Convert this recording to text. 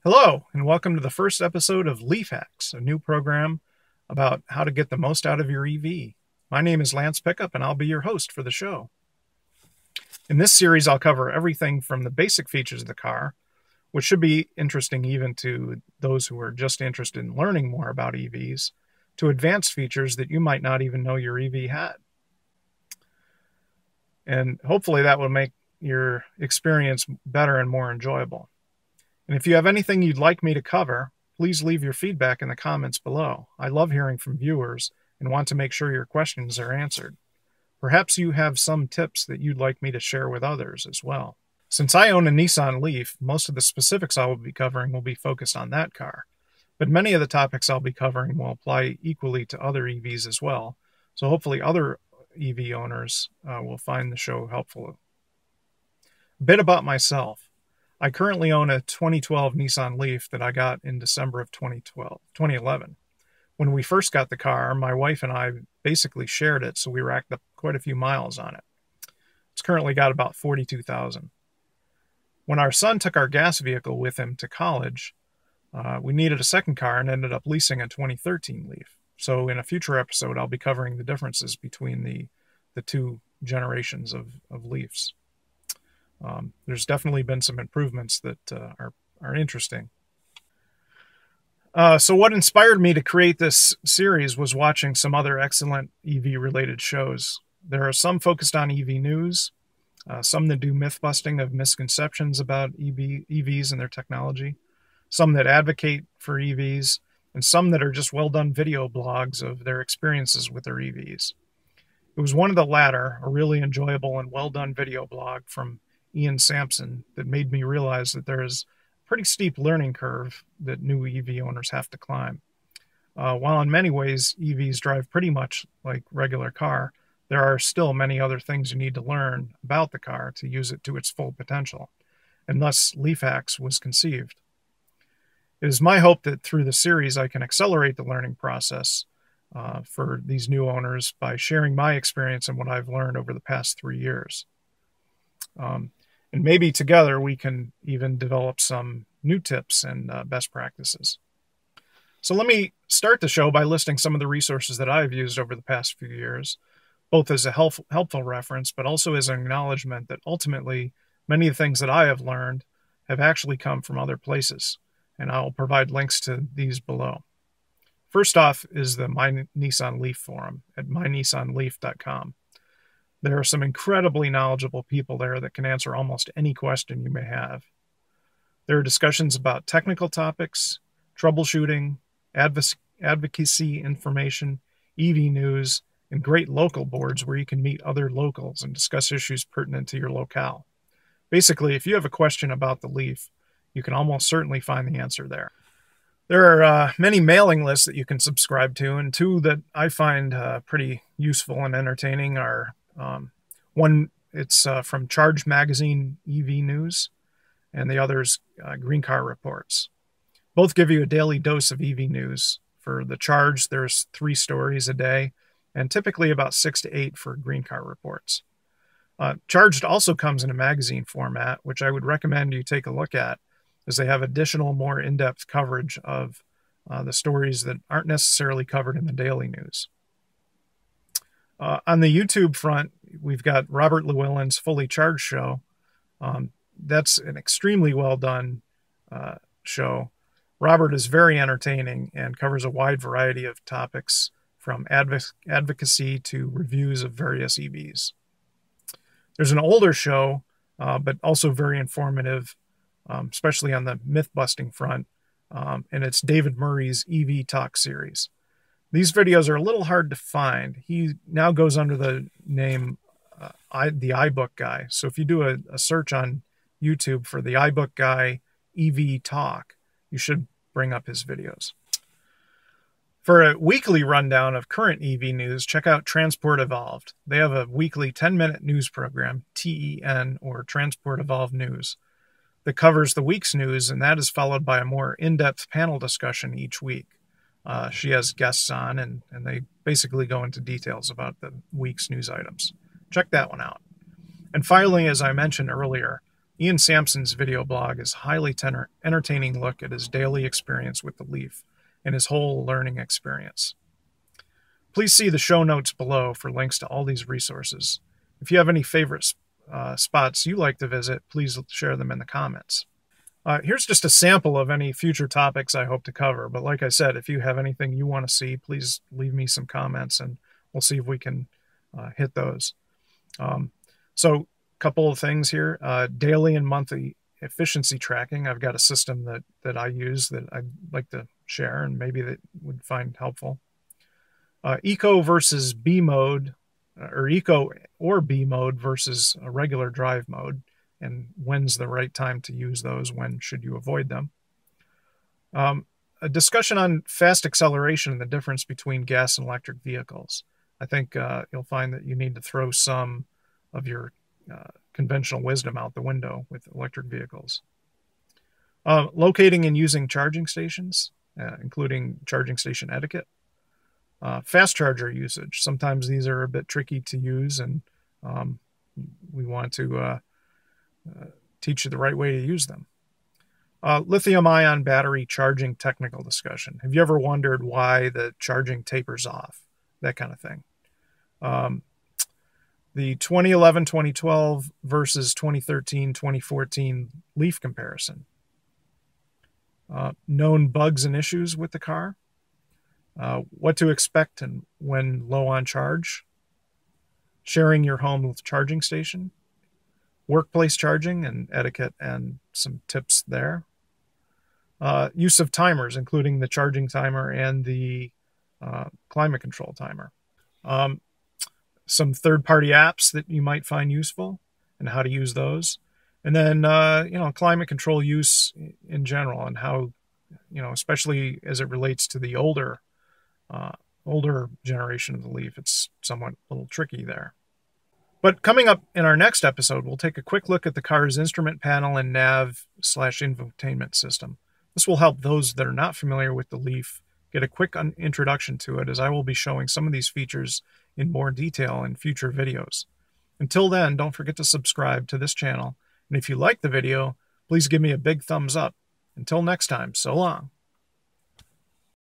Hello, and welcome to the first episode of LEAFHacks, a new program about how to get the most out of your EV. My name is Lance Pickup, and I'll be your host for the show. In this series, I'll cover everything from the basic features of the car, which should be interesting even to those who are just interested in learning more about EVs, to advanced features that you might not even know your EV had. And hopefully that will make your experience better and more enjoyable. And if you have anything you'd like me to cover, please leave your feedback in the comments below. I love hearing from viewers and want to make sure your questions are answered. Perhaps you have some tips that you'd like me to share with others as well. Since I own a Nissan LEAF, most of the specifics I will be covering will be focused on that car. But many of the topics I'll be covering will apply equally to other EVs as well. So hopefully other EV owners will find the show helpful. A bit about myself. I currently own a 2012 Nissan LEAF that I got in December of 2011. When we first got the car, my wife and I basically shared it, so we racked up quite a few miles on it. It's currently got about 42,000. When our son took our gas vehicle with him to college, we needed a second car and ended up leasing a 2013 LEAF. So in a future episode, I'll be covering the differences between the two generations of LEAFs. There's definitely been some improvements that are interesting. So what inspired me to create this series was watching some other excellent EV-related shows. There are some focused on EV news, some that do myth-busting of misconceptions about EVs and their technology, some that advocate for EVs, and some that are just well-done video blogs of their experiences with their EVs. It was one of the latter, a really enjoyable and well-done video blog from Ian Sampson, that made me realize that there is a pretty steep learning curve that new EV owners have to climb. While in many ways EVs drive pretty much like regular car, there are still many other things you need to learn about the car to use it to its full potential, and thus LEAFHacks was conceived. It is my hope that through the series I can accelerate the learning process for these new owners by sharing my experience and what I've learned over the past 3 years. And maybe together we can even develop some new tips and best practices. So let me start the show by listing some of the resources that I've used over the past few years, both as a helpful reference, but also as an acknowledgement that ultimately many of the things that I have learned have actually come from other places, and I'll provide links to these below. First off is the My Nissan LEAF forum at mynissanleaf.com. There are some incredibly knowledgeable people there that can answer almost any question you may have. There are discussions about technical topics, troubleshooting, advocacy information, EV news, and great local boards where you can meet other locals and discuss issues pertinent to your locale. Basically, if you have a question about the LEAF, you can almost certainly find the answer there. There are many mailing lists that you can subscribe to, and two that I find pretty useful and entertaining are one, it's from Charge Magazine EV News, and the other's Green Car Reports. Both give you a daily dose of EV news. For the Charge, there's 3 stories a day, and typically about 6 to 8 for Green Car Reports. Charged also comes in a magazine format, which I would recommend you take a look at, as they have additional, more in-depth coverage of the stories that aren't necessarily covered in the daily news. On the YouTube front, we've got Robert Llewellyn's Fully Charged show. That's an extremely well done show. Robert is very entertaining and covers a wide variety of topics, from advocacy to reviews of various EVs. There's an older show, but also very informative, especially on the myth-busting front, and it's David Murray's EV Talk series. These videos are a little hard to find. He now goes under the name the iBook Guy. So if you do a search on YouTube for the iBook Guy EV Talk, you should bring up his videos. For a weekly rundown of current EV news, check out Transport Evolved. They have a weekly 10-minute news program, TEN, or Transport Evolved News, that covers the week's news, and that is followed by a more in-depth panel discussion each week. She has guests on, and they basically go into details about the week's news items. Check that one out. And finally, as I mentioned earlier, Ian Sampson's video blog is a highly entertaining look at his daily experience with the Leaf and his whole learning experience. Please see the show notes below for links to all these resources. If you have any favorite spots you like to visit, please share them in the comments. Here's just a sample of any future topics I hope to cover. But like I said, if you have anything you want to see, please leave me some comments and we'll see if we can hit those. So a couple of things here. Daily and monthly efficiency tracking. I've got a system that I use that I'd like to share and maybe that would find helpful. Eco versus B mode, or eco or B mode versus a regular drive mode, and when's the right time to use those, when should you avoid them. A discussion on fast acceleration and the difference between gas and electric vehicles. I think you'll find that you need to throw some of your conventional wisdom out the window with electric vehicles. Locating and using charging stations, including charging station etiquette. Fast charger usage. Sometimes these are a bit tricky to use, and we want to teach you the right way to use them. Lithium-ion battery charging technical discussion. Have you ever wondered why the charging tapers off? That kind of thing. The 2011-2012 versus 2013-2014 Leaf comparison. Known bugs and issues with the car. What to expect and when low on charge, sharing your home charging station, workplace charging and etiquette and some tips there, use of timers, including the charging timer and the climate control timer, some third-party apps that you might find useful and how to use those, and then climate control use in general and how, especially as it relates to the older generation of the Leaf, it's somewhat a little tricky there. But coming up in our next episode, we'll take a quick look at the car's instrument panel and nav/infotainment system. This will help those that are not familiar with the Leaf get a quick introduction to it, as I will be showing some of these features in more detail in future videos. Until then, don't forget to subscribe to this channel, and if you like the video, please give me a big thumbs up. Until next time, so long.